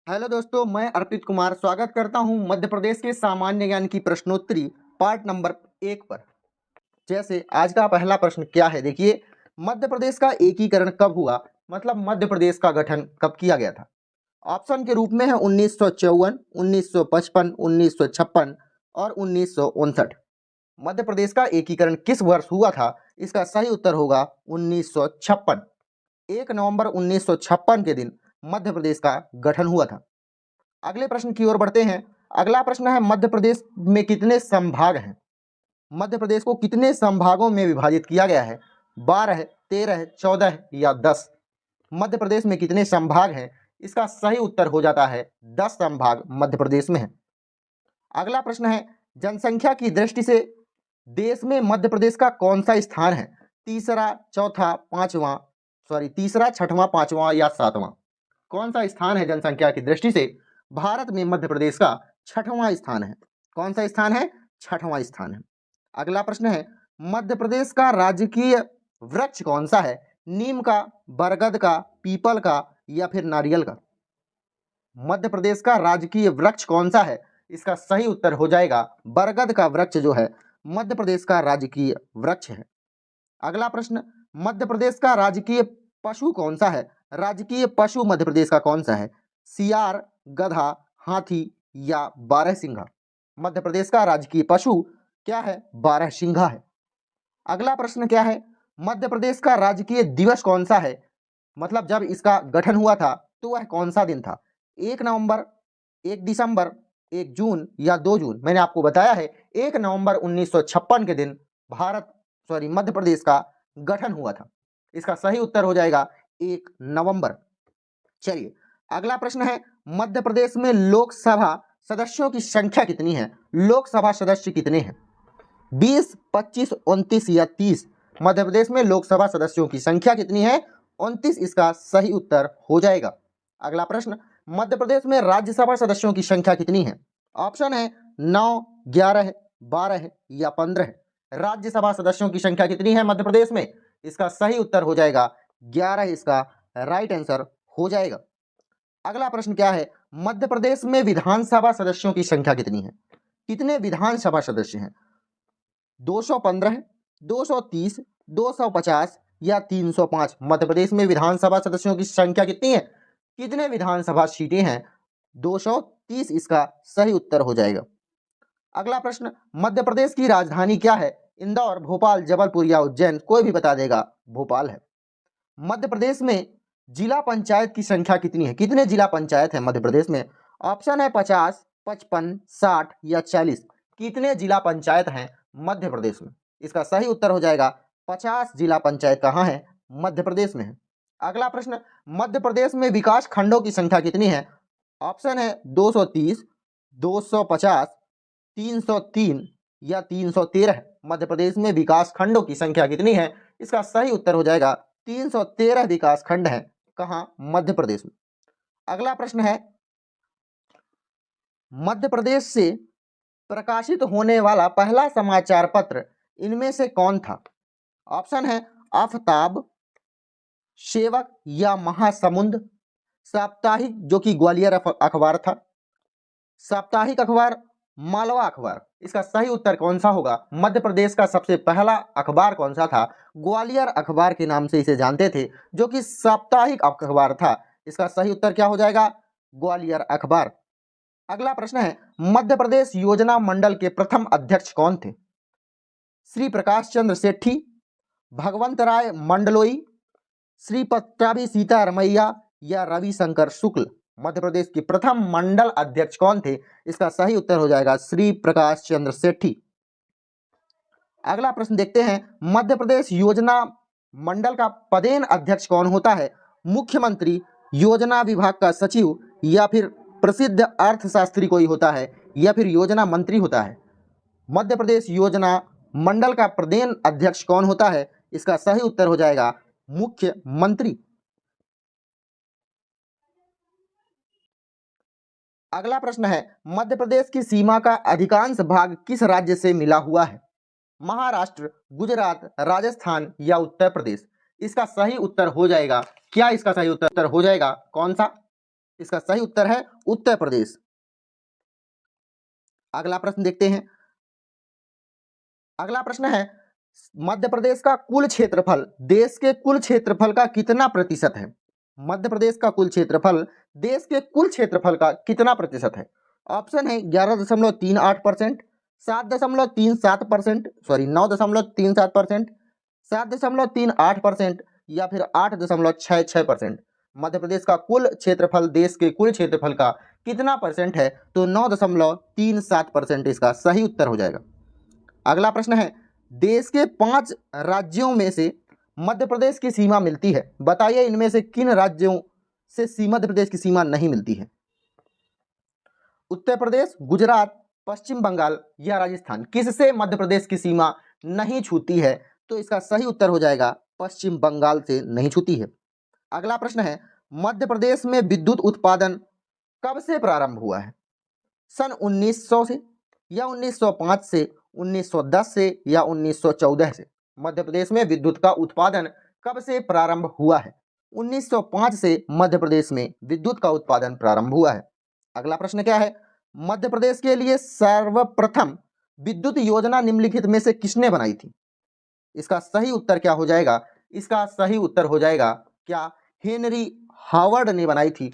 Hello दोस्तों, मैं अर्पित कुमार स्वागत करता हूं मध्य प्रदेश के सामान्य ज्ञान की प्रश्नोत्तरी पार्ट नंबर 1 पर। जैसे आज का पहला प्रश्न क्या है, देखिए। मध्य प्रदेश का एकीकरण कब हुआ? मतलब मध्य प्रदेश का गठन कब किया गया था? ऑप्शन के रूप में है 1954, 1955, 1956 और 1959। मध्य प्रदेश का एकीकरण किस वर्ष हुआ था? इसका सही उत्तर होगा 1956। 1 नवंबर 1956 के दिन मध्य प्रदेश का गठन हुआ था। अगले प्रश्न की ओर बढ़ते हैं। अगला प्रश्न है, मध्य प्रदेश में कितने संभाग हैं? मध्य प्रदेश को कितने संभागों में विभाजित किया गया है? 12, 13, 14 या 10? मध्य प्रदेश में कितने संभाग हैं? इसका सही उत्तर हो जाता है 10 संभाग मध्य प्रदेश में है। अगला प्रश्न है, जनसंख्या की दृष्टि से देश में मध्य प्रदेश का कौन सा स्थान है? तीसरा, चौथा, पांचवा, तीसरा, छठवां, पांचवा या सातवां? कौन सा स्थान है जनसंख्या की दृष्टि से भारत में मध्य प्रदेश का छठवां स्थान है? कौन सा स्थान है? छठवां स्थान है। अगला प्रश्न है, मध्य प्रदेश का राजकीय वृक्ष कौन सा है? नीम का, बरगद का, पीपल का या फिर नारियल का? मध्य प्रदेश का राजकीय वृक्ष कौन सा है? इसका सही उत्तर हो जाएगा बरगद का वृक्ष जो है मध्य प्रदेश का राजकीय वृक्ष है। अगला प्रश्न, मध्य प्रदेश का राजकीय पशु कौन सा है? राजकीय पशु मध्य प्रदेश का कौन सा है? सियार, गधा, हाथी या बारहसिंघा? मध्य प्रदेश का राजकीय पशु क्या है? बारहसिंघा है। अगला प्रश्न क्या है, मध्य प्रदेश का राजकीय दिवस कौन सा है? मतलब जब इसका गठन हुआ था तो वह कौन सा दिन था? 1 नवंबर, 1 दिसंबर, 1 जून या 2 जून? मैंने आपको बताया है 1 नवंबर 1956 के दिन मध्य प्रदेश का गठन हुआ था। इसका सही उत्तर हो जाएगा 1 नवंबर। चलिए, अगला प्रश्न है, मध्य प्रदेश में लोकसभा सदस्यों की संख्या कितनी है? लोकसभा सदस्य कितने हैं? 20, 25, 29 या 30? मध्य प्रदेश में लोकसभा सदस्यों की संख्या कितनी है? 29 इसका सही उत्तर हो जाएगा। अगला प्रश्न, मध्य प्रदेश में राज्यसभा सदस्यों की संख्या कितनी है? ऑप्शन है 9, 11, 12 या 15। राज्यसभा सदस्यों की संख्या कितनी है मध्य प्रदेश में? इसका सही उत्तर हो जाएगा 11, इसका राइट आंसर हो जाएगा। अगला प्रश्न क्या है, मध्य प्रदेश में विधानसभा सदस्यों की संख्या कितनी है? कितने विधानसभा सदस्य हैं? 215, 230, 250 या 305? मध्य प्रदेश में विधानसभा सदस्यों की संख्या कितनी है? कितने विधानसभा सीटें हैं? 230 इसका सही उत्तर हो जाएगा। अगला प्रश्न, मध्य प्रदेश की राजधानी क्या है? इंदौर, भोपाल, जबलपुर या उज्जैन? कोई भी बता देगा, भोपाल है। मध्य प्रदेश में जिला पंचायत की संख्या कितनी है? कितने जिला पंचायत है मध्य प्रदेश में? ऑप्शन है 50, 55, 60 या 40? कितने जिला पंचायत हैं मध्य प्रदेश में? इसका सही उत्तर हो जाएगा 50 जिला पंचायत कहाँ है? मध्य प्रदेश में है। अगला प्रश्न, मध्य प्रदेश में विकास खंडों की संख्या कितनी है? ऑप्शन है 230, 250, 303 या 313? मध्य प्रदेश में विकास खंडों की संख्या कितनी है? इसका सही उत्तर हो जाएगा 313 विकास खंड है। कहाँ? मध्य प्रदेश में। अगला प्रश्न है, मध्य प्रदेश से प्रकाशित होने वाला पहला समाचार पत्र इनमें से कौन था? ऑप्शन है आफताब, सेवक या महासमुंद? साप्ताहिक, जो कि ग्वालियर अखबार था। साप्ताहिक अखबार, मालवा अखबार? इसका सही उत्तर कौन सा होगा? मध्य प्रदेश का सबसे पहला अखबार कौन सा था? ग्वालियर अखबार के नाम से इसे जानते थे, जो कि साप्ताहिक अखबार था। इसका सही उत्तर क्या हो जाएगा? ग्वालियर अखबार। अगला प्रश्न है, मध्य प्रदेश योजना मंडल के प्रथम अध्यक्ष कौन थे? श्री प्रकाश चंद्र सेठी, भगवंत राय मंडलोई, श्री पट्टाभी सीतारमैया या रविशंकर शुक्ल? मध्य प्रदेश के प्रथम मंडल अध्यक्ष कौन थे? इसका सही उत्तर हो जाएगा श्री प्रकाश चंद्र सेठी। अगला प्रश्न देखते हैं, मध्य प्रदेश योजना मंडल का पदेन अध्यक्ष कौन होता है? मुख्यमंत्री, योजना विभाग का सचिव या फिर प्रसिद्ध अर्थशास्त्री कोई होता है या फिर योजना मंत्री होता है? मध्य प्रदेश योजना मंडल का प्रदेन अध्यक्ष कौन होता है? इसका सही उत्तर हो जाएगा मुख्यमंत्री। अगला प्रश्न है, मध्य प्रदेश की सीमा का अधिकांश भाग किस राज्य से मिला हुआ है? महाराष्ट्र, गुजरात, राजस्थान या उत्तर प्रदेश? इसका सही उत्तर हो जाएगा, क्या इसका सही उत्तर हो जाएगा कौन सा? इसका सही उत्तर है उत्तर प्रदेश। अगला प्रश्न देखते हैं। अगला प्रश्न है मध्य प्रदेश का कुल क्षेत्रफल देश के कुल क्षेत्रफल का कितना प्रतिशत है? मध्य प्रदेश का कुल क्षेत्रफल देश के कुल क्षेत्रफल का कितना प्रतिशत है? ऑप्शन है 11.38%, 7.37%, सॉरी 9.37%, 7.38% या फिर 8.66%। मध्य प्रदेश का कुल क्षेत्रफल देश के कुल क्षेत्रफल का कितना परसेंट है? तो 9.37% इसका सही उत्तर हो जाएगा। अगला प्रश्न है देश के 5 राज्यों में से मध्य प्रदेश की सीमा मिलती है, बताइए इनमें से किन राज्यों से मध्य प्रदेश की सीमा नहीं मिलती है? उत्तर प्रदेश, गुजरात, पश्चिम बंगाल या राजस्थान, किससे मध्य प्रदेश की सीमा नहीं छूती है? तो इसका सही उत्तर हो जाएगा पश्चिम बंगाल से नहीं छूती है। अगला प्रश्न है मध्य प्रदेश में विद्युत उत्पादन कब से प्रारंभ हुआ है? सन 1900 से या 1905 से, 1910 से या 1914 से? मध्य प्रदेश में विद्युत का उत्पादन कब से प्रारंभ हुआ है? 1905 से मध्य प्रदेश में विद्युत का उत्पादन प्रारंभ हुआ है। अगला प्रश्न क्या है मध्य प्रदेश के लिए सर्वप्रथम विद्युत योजना निम्नलिखित में से किसने बनाई थी? इसका सही उत्तर क्या हो जाएगा? इसका सही उत्तर हो जाएगा क्या हेनरी हावर्ड ने बनाई थी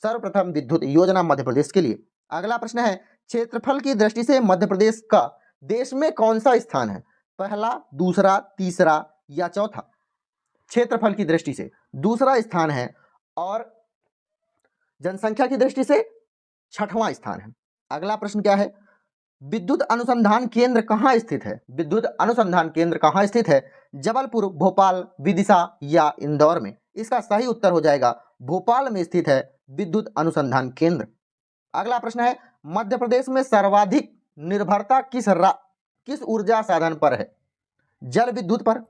सर्वप्रथम विद्युत योजना मध्य प्रदेश के लिए। अगला प्रश्न है क्षेत्रफल की दृष्टि से मध्य प्रदेश का देश में कौन सा स्थान है? पहला, दूसरा, तीसरा या चौथा? क्षेत्रफल की दृष्टि से दूसरा स्थान है और जनसंख्या की दृष्टि से छठवां स्थान है। अगला प्रश्न क्या है विद्युत अनुसंधान केंद्र कहाँ स्थित है? विद्युत अनुसंधान केंद्र कहाँ स्थित है? जबलपुर, भोपाल, विदिशा या इंदौर में? इसका सही उत्तर हो जाएगा भोपाल में स्थित है विद्युत अनुसंधान केंद्र। अगला प्रश्न है मध्य प्रदेश में सर्वाधिक निर्भरता किस ऊर्जा साधन पर है? जल विद्युत पर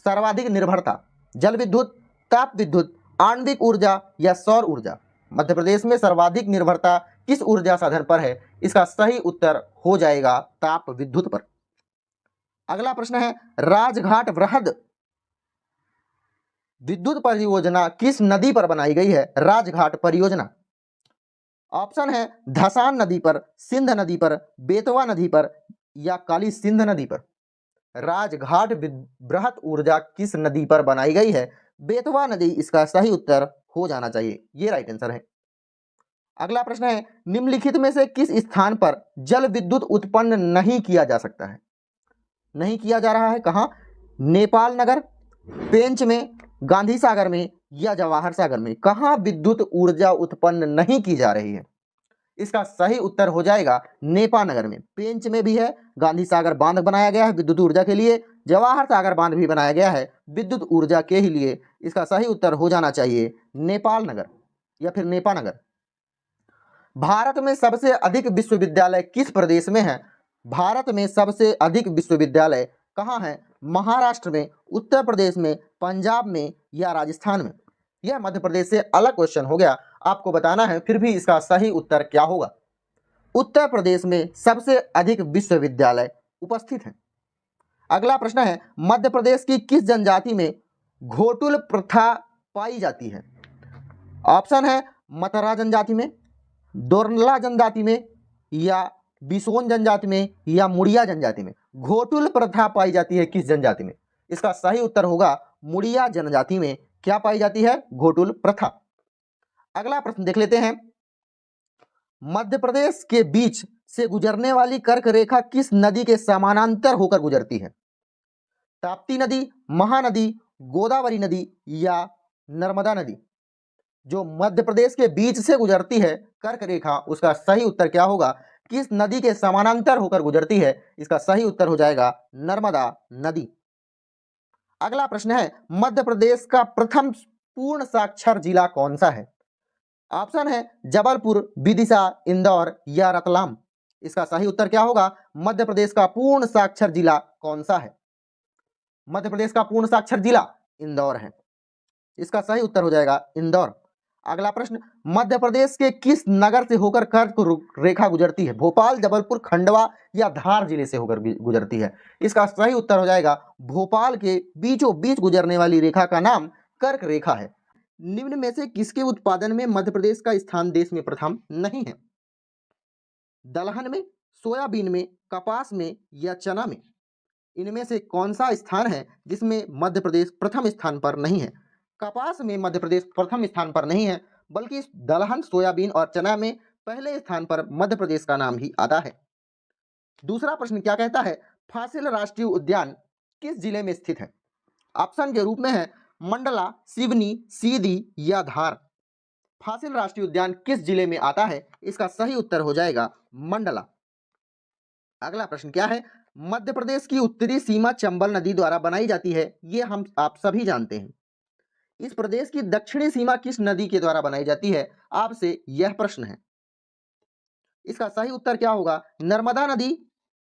सर्वाधिक निर्भरता जल विद्युत, ताप विद्युत, आणविक ऊर्जा या सौर ऊर्जा? मध्य प्रदेश में सर्वाधिक निर्भरता किस ऊर्जा साधन पर है? इसका सही उत्तर हो जाएगा ताप विद्युत पर। अगला प्रश्न है राजघाट वृहद विद्युत परियोजना किस नदी पर बनाई गई है? राजघाट परियोजना। ऑप्शन है धसान नदी पर, सिंध नदी पर, बेतवा नदी पर या काली सिंध नदी पर? राजघाट वृहद ऊर्जा किस नदी पर बनाई गई है? बेतवा नदी इसका सही उत्तर हो जाना चाहिए, ये राइट आंसर है। अगला प्रश्न है निम्नलिखित में से किस स्थान पर जल विद्युत उत्पन्न नहीं किया जा सकता है? नहीं किया जा रहा है कहाँ? नेपाल नगर, पेंच में, गांधी सागर में या जवाहर सागर में? कहाँ विद्युत ऊर्जा उत्पन्न नहीं की जा रही है? इसका सही उत्तर हो जाएगा नेपाल नगर में। पेंच में भी है, गांधी सागर बांध बनाया गया है विद्युत ऊर्जा के लिए, जवाहर सागर बांध भी बनाया गया है विद्युत ऊर्जा के ही लिए। इसका सही उत्तर हो जाना चाहिए नेपाल नगर या फिर नेपाल नगर। भारत में सबसे अधिक विश्वविद्यालय किस प्रदेश में है? भारत में सबसे अधिक विश्वविद्यालय कहाँ है? महाराष्ट्र में, उत्तर प्रदेश में, पंजाब में या राजस्थान में? यह मध्य प्रदेश से अलग क्वेश्चन हो गया, आपको बताना है फिर भी इसका सही उत्तर क्या होगा। उत्तर प्रदेश में सबसे अधिक विश्वविद्यालय उपस्थित हैं। अगला प्रश्न है मध्य प्रदेश की किस जनजाति में घोटुल प्रथा पाई जाती है? ऑप्शन है मतरा जनजाति में, दोरनला जनजाति में या बिसोन जनजाति में या मुड़िया जनजाति में? घोटुल प्रथा पाई जाती है किस जनजाति में? इसका सही उत्तर होगा मुड़िया जनजाति में। क्या पाई जाती है? घोटुल प्रथा। अगला प्रश्न देख लेते हैं मध्य प्रदेश के बीच से गुजरने वाली कर्क रेखा किस नदी के समानांतर होकर गुजरती है? ताप्ती नदी, महानदी, गोदावरी नदी या नर्मदा नदी? जो मध्य प्रदेश के बीच से गुजरती है कर्क रेखा, उसका सही उत्तर क्या होगा? किस नदी के समानांतर होकर गुजरती है? इसका सही उत्तर हो जाएगा नर्मदा नदी। अगला प्रश्न है मध्य प्रदेश का प्रथम पूर्ण साक्षर जिला कौन सा है? ऑप्शन है जबलपुर, विदिशा, इंदौर या रतलाम? इसका सही उत्तर क्या होगा? मध्य प्रदेश का पूर्ण साक्षर जिला कौन सा है? मध्य प्रदेश का पूर्ण साक्षर जिला इंदौर है। इसका सही उत्तर हो जाएगा इंदौर। अगला प्रश्न मध्य प्रदेश के किस नगर से होकर कर्क रेखा गुजरती है? भोपाल, जबलपुर, खंडवा या धार जिले से होकर गुजरती है? इसका सही उत्तर हो जाएगा भोपाल के बीचों बीच गुजरने वाली रेखा का नाम कर्क रेखा है। निम्न में से किसके उत्पादन में मध्य प्रदेश का स्थान देश में प्रथम नहीं है? दलहन में, सोयाबीन में, कपास में या चना में? इनमें से कौन सा स्थान है जिसमें मध्य प्रदेश प्रथम स्थान पर नहीं है? कपास में मध्य प्रदेश प्रथम स्थान पर नहीं है, बल्कि दलहन, सोयाबीन और चना में पहले स्थान पर मध्य प्रदेश का नाम ही आता है। दूसरा प्रश्न क्या कहता है? फासिल राष्ट्रीय उद्यान किस जिले में स्थित है? ऑप्शन के रूप में है मंडला, सिवनी, सीधी या धार। फासिल राष्ट्रीय उद्यान किस जिले में आता है? इसका सही उत्तर हो जाएगा मंडला। अगला प्रश्न क्या है? मध्य प्रदेश की उत्तरी सीमा चंबल नदी द्वारा बनाई जाती है, ये हम आप सभी जानते हैं। इस प्रदेश की दक्षिणी सीमा किस नदी के द्वारा बनाई जाती है? आपसे यह प्रश्न है। इसका सही उत्तर क्या होगा? नर्मदा नदी,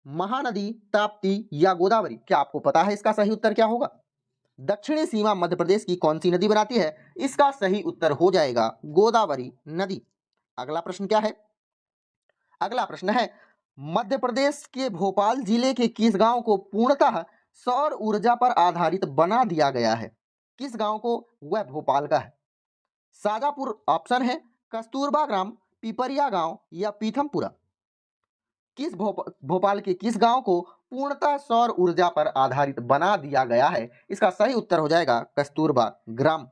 महानदी, ताप्ती या गोदावरी? क्या आपको पता है इसका सही उत्तर क्या होगा? दक्षिणी सीमा मध्य प्रदेश की कौन सी नदी बनाती है? इसका सही उत्तर हो जाएगा गोदावरी नदी। अगला प्रश्न क्या है? अगला प्रश्न है मध्य प्रदेश के भोपाल जिले के किस गांव को पूर्णतः सौर ऊर्जा पर आधारित बना दिया गया है? किस गांव को? वह भोपाल का है। साजापुर ऑप्शन है, कस्तूरबा ग्राम, पिपरिया गांव या पीथमपुरा? किस भोपाल के किस गांव को पूर्णतः सौर ऊर्जा पर आधारित बना दिया गया है? इसका सही उत्तर हो जाएगा कस्तूरबा ग्राम।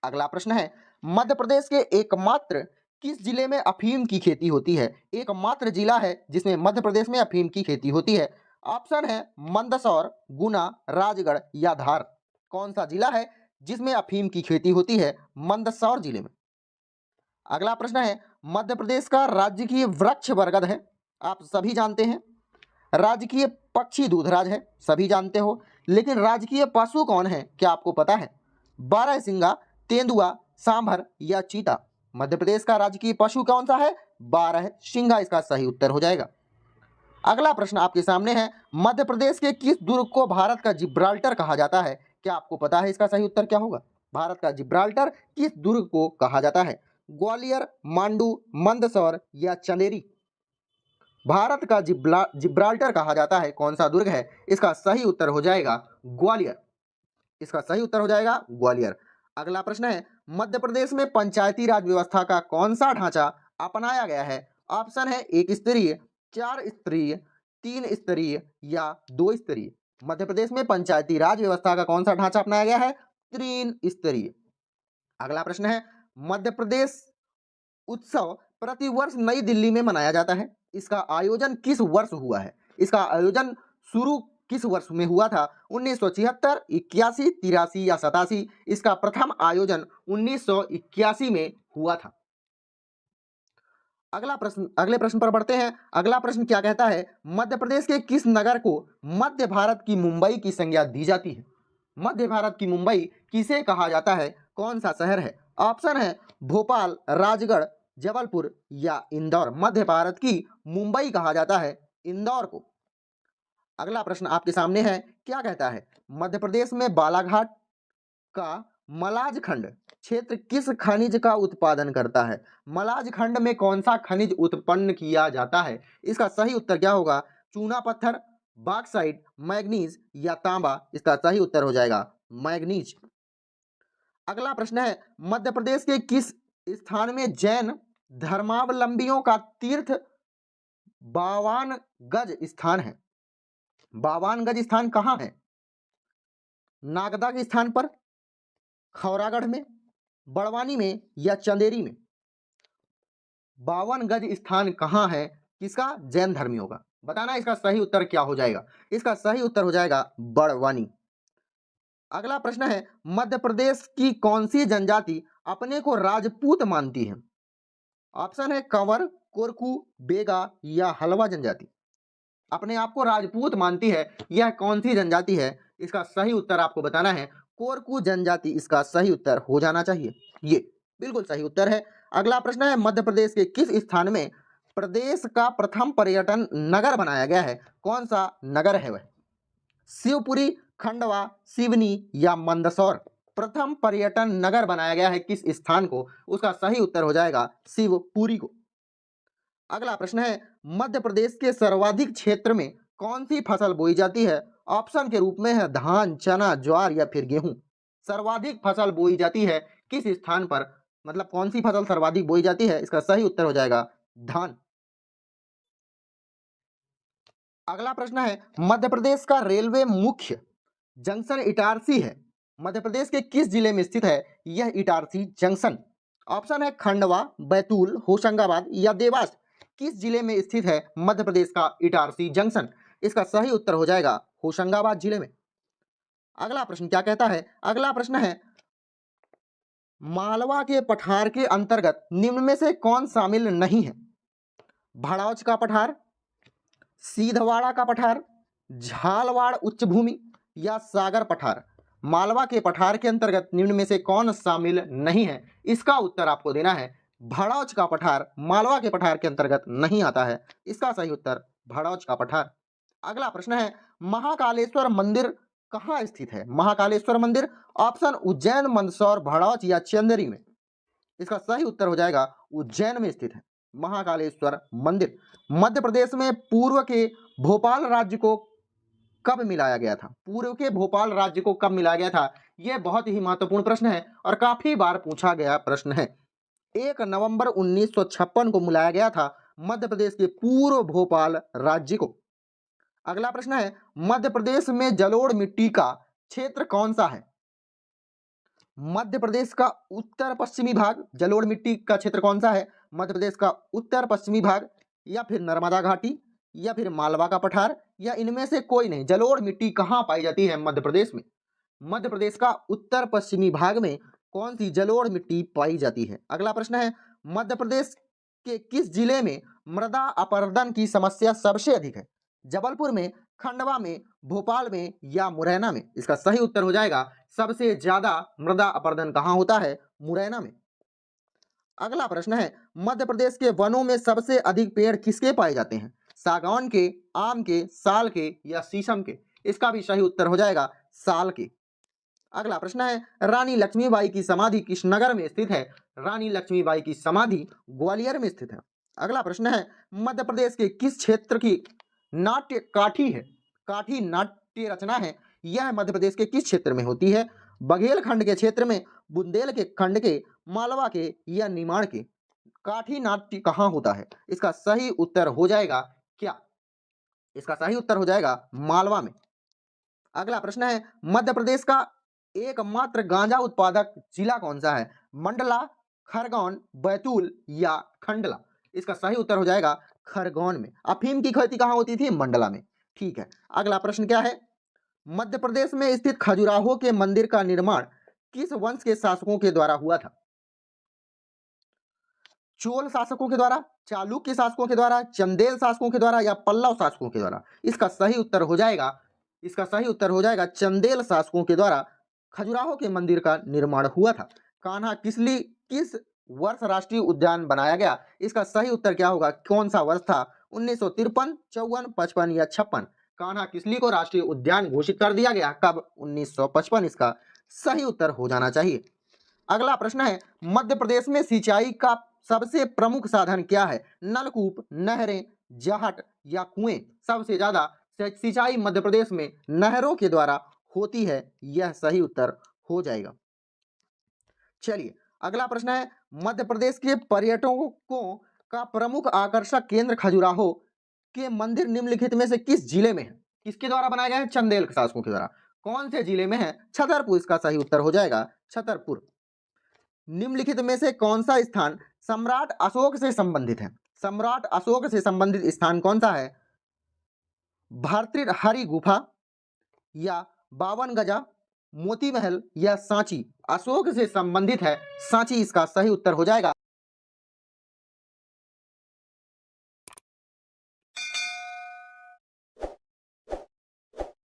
अगला प्रश्न है मध्य प्रदेश के एकमात्र किस जिले में अफीम की खेती होती है? एकमात्र जिला है जिसमें मध्य प्रदेश में अफीम की खेती होती है। ऑप्शन है मंदसौर, गुना, राजगढ़ या धार। कौन सा जिला है जिसमें अफीम की खेती होती है? मंदसौर जिले में। अगला प्रश्न है मध्य प्रदेश का राजकीय वृक्ष बरगद है, आप सभी जानते हैं। राजकीय पक्षी दूधराज है, सभी जानते हो। लेकिन राजकीय पशु कौन है? क्या आपको पता है? बारहसिंगा, तेंदुआ, सांभर या चीता? मध्य प्रदेश का राजकीय पशु कौन सा है? बारहसिंगा इसका सही उत्तर हो जाएगा। अगला प्रश्न आपके सामने है मध्य प्रदेश के किस दुर्ग को भारत का जिब्राल्टर कहा जाता है? क्या आपको पता है इसका सही उत्तर क्या होगा? भारत का जिब्राल्टर किस दुर्ग को कहा जाता है? ग्वालियर, मांडू, मंदसौर या चंदेरी? भारत का जिब्राल्टर कहा जाता है कौन सा दुर्ग है? इसका सही उत्तर हो जाएगा ग्वालियर। इसका सही उत्तर हो जाएगा ग्वालियर। अगला प्रश्न है मध्य प्रदेश में पंचायती राज व्यवस्था का कौन सा ढांचा अपनाया गया है? ऑप्शन है एक स्तरीय, चार स्तरीय, तीन स्तरीय या दो स्तरीय? मध्य प्रदेश में पंचायती राज व्यवस्था का कौन सा ढांचा अपनाया गया है? तीन स्तरीय। अगला प्रश्न है मध्य प्रदेश उत्सव प्रतिवर्ष नई दिल्ली में मनाया जाता है, इसका आयोजन किस वर्ष हुआ है? इसका आयोजन शुरू किस वर्ष में हुआ था? 1976, 81, 83 या 87? इसका प्रथम आयोजन 1981 में हुआ था। अगले प्रश्न पर बढ़ते हैं। अगला प्रश्न क्या कहता है मध्य प्रदेश के किस नगर को मध्य भारत की मुंबई की संज्ञा दी जाती है? मध्य भारत की मुंबई किसे कहा जाता है? कौन सा शहर है? ऑप्शन है भोपाल, राजगढ़, जबलपुर या इंदौर? मध्य भारत की मुंबई कहा जाता है इंदौर को। अगला प्रश्न आपके सामने है, क्या कहता है मध्य प्रदेश में बालाघाट का मलाज खंड क्षेत्र किस खनिज का उत्पादन करता है? मलाज खंड में कौन सा खनिज उत्पन्न किया जाता है? इसका सही उत्तर क्या होगा? चूना पत्थर, बॉक्साइट, मैग्नीज या तांबा? इसका सही उत्तर हो जाएगा मैग्नीज। अगला प्रश्न है मध्य प्रदेश के किस स्थान में जैन धर्मावलंबियों का तीर्थ 52 गज स्थान है? 52 गज स्थान कहाँ है? नागदा के स्थान पर, खौरागढ़ में, बड़वानी में या चंदेरी में? 52 गज स्थान कहाँ है किसका? जैन धर्मियों का। बताना इसका सही उत्तर क्या हो जाएगा? इसका सही उत्तर हो जाएगा बड़वानी। अगला प्रश्न है मध्य प्रदेश की कौन सी जनजाति अपने को राजपूत मानती है? ऑप्शन है कंवर, कोरकू, बेगा या हलवा जनजाति? अपने आप को राजपूत मानती है, यह कौन सी जनजाति है? इसका सही उत्तर आपको बताना है कोरकू जनजाति इसका सही उत्तर हो जाना चाहिए। ये बिल्कुल सही उत्तर है। अगला प्रश्न है मध्य प्रदेश के किस स्थान में प्रदेश का प्रथम पर्यटन नगर बनाया गया है? कौन सा नगर है वह? शिवपुरी, खंडवा, सिवनी या मंदसौर? प्रथम पर्यटन नगर बनाया गया है किस स्थान को? उसका सही उत्तर हो जाएगा शिवपुरी को। अगला प्रश्न है मध्य प्रदेश के सर्वाधिक क्षेत्र में कौन सी फसल बोई जाती है? ऑप्शन के रूप में है धान, चना, ज्वार या फिर गेहूं। सर्वाधिक फसल बोई जाती है किस स्थान पर, मतलब कौन सी फसल सर्वाधिक बोई जाती है? इसका सही उत्तर हो जाएगा धान। अगला प्रश्न है, मध्य प्रदेश का रेलवे मुख्य जंक्शन इटारसी है, मध्य प्रदेश के किस जिले में स्थित है यह इटारसी जंक्शन? ऑप्शन है खंडवा, बैतूल, होशंगाबाद या देवास। किस जिले में स्थित है मध्य प्रदेश का इटारसी जंक्शन? इसका सही उत्तर हो जाएगा होशंगाबाद जिले में। अगला प्रश्न क्या कहता है? अगला प्रश्न है, मालवा के पठार के अंतर्गत निम्न में से कौन शामिल नहीं है? भड़ौच का पठार, सीधवाड़ा का पठार, झालवाड़ उच्च भूमि या सागर पठार। मालवा के पठार के अंतर्गत निम्न में से कौन शामिल नहीं है? इसका उत्तर आपको देना है भड़ौच का पठार मालवा के पठार के अंतर्गत नहीं आता है। इसका सही उत्तर भड़ौच का पठार। अगला प्रश्न है, महाकालेश्वर मंदिर कहाँ स्थित है? महाकालेश्वर मंदिर ऑप्शन उज्जैन, मंदसौर, भड़ौच या चंदेरी में। इसका सही उत्तर हो जाएगा उज्जैन में स्थित है महाकालेश्वर मंदिर। मध्य प्रदेश में पूर्व के भोपाल राज्य को कब मिलाया गया था? पूर्व के भोपाल राज्य को कब मिलाया गया था? यह बहुत ही महत्वपूर्ण प्रश्न है और काफी बार पूछा गया प्रश्न है। 1 नवंबर 1956 को मिलाया गया था मध्य प्रदेश के पूर्व भोपाल राज्य को। अगला प्रश्न है, मध्य प्रदेश में जलोढ़ मिट्टी का क्षेत्र कौन सा है? मध्य प्रदेश का उत्तर पश्चिमी भाग जलोढ़ मिट्टी का क्षेत्र कौन सा है? मध्य प्रदेश का उत्तर पश्चिमी भाग या फिर नर्मदा घाटी या फिर मालवा का पठार या इनमें से कोई नहीं। जलोढ़ मिट्टी कहाँ पाई जाती है मध्य प्रदेश में? मध्य प्रदेश का उत्तर पश्चिमी भाग में कौन सी जलोढ़ मिट्टी पाई जाती है? अगला प्रश्न है, मध्य प्रदेश के किस जिले में मृदा अपरदन की समस्या सबसे अधिक है? जबलपुर में, खंडवा में, भोपाल में या मुरैना में। इसका सही उत्तर हो जाएगा सबसे ज्यादा मृदा अपरदन कहाँ होता है? मुरैना में। अगला प्रश्न है, मध्य प्रदेश के वनों में सबसे अधिक पेड़ किसके पाए जाते हैं? सागौन के, आम के, साल के या शीशम के। इसका भी सही उत्तर हो जाएगा साल के। अगला प्रश्न है, रानी लक्ष्मीबाई की समाधि किस नगर में स्थित है? रानी लक्ष्मीबाई की समाधि ग्वालियर में स्थित है। अगला प्रश्न है, मध्य प्रदेश के किस क्षेत्र की नाट्य काठी है? काठी नाट्य रचना है, यह मध्य प्रदेश के किस क्षेत्र में होती है? बघेलखंड के क्षेत्र में, बुंदेल के खंड के, मालवा के या निमाड़ के। काठी नाट्य कहाँ होता है? इसका सही उत्तर हो जाएगा क्या? इसका सही उत्तर हो जाएगा मालवा में। अगला प्रश्न है, मध्य प्रदेश का एकमात्र गांजा उत्पादक जिला कौन सा है? मंडला, खरगोन, बैतूल या खंडला। इसका सही उत्तर हो जाएगा खरगोन में। अफीम की खेती कहाँ होती थी? मंडला में। ठीक है, अगला प्रश्न क्या है, मध्य प्रदेश में स्थित खजुराहो के मंदिर का निर्माण किस वंश के शासकों के द्वारा हुआ था? चोल शासकों के द्वारा, चालुक्य शासकों के द्वारा, चंदेल शासकों के द्वारा या पल्लव शासकों के द्वारा। इसका सही उत्तर हो जाएगा चंदेल शासकों के द्वारा खजुराहो के मंदिर का निर्माण हुआ था। कान्हा किसली किस वर्ष राष्ट्रीय उद्यान बनाया गया? इसका सही उत्तर क्या होगा? कौन सा वर्ष था? 1953, 54, 55 या 56। कान्हा किसली को राष्ट्रीय उद्यान घोषित कर दिया गया कब? 1955। इसका सही उत्तर हो जाना चाहिए। अगला प्रश्न है, मध्य प्रदेश में सिंचाई का सबसे प्रमुख साधन क्या है? नलकूप, नहरें, जाहट या कुएं। सबसे ज्यादा सिंचाई मध्य प्रदेश में नहरों के द्वारा होती है, यह सही उत्तर हो जाएगा। चलिए अगला प्रश्न है, मध्य प्रदेश के पर्यटकों का प्रमुख आकर्षक केंद्र खजुराहो के मंदिर निम्नलिखित में से किस जिले में है? किसके द्वारा बनाया गया है? चंदेल शासकों के द्वारा। कौन से जिले में है? छतरपुर। इसका सही उत्तर हो जाएगा छतरपुर। निम्नलिखित में से कौन सा स्थान सम्राट अशोक से संबंधित है? सम्राट अशोक से संबंधित स्थान कौन सा है? भर्तृहरि गुफा या 52 गजा, मोती महल या सांची। अशोक से संबंधित है सांची। इसका सही उत्तर हो जाएगा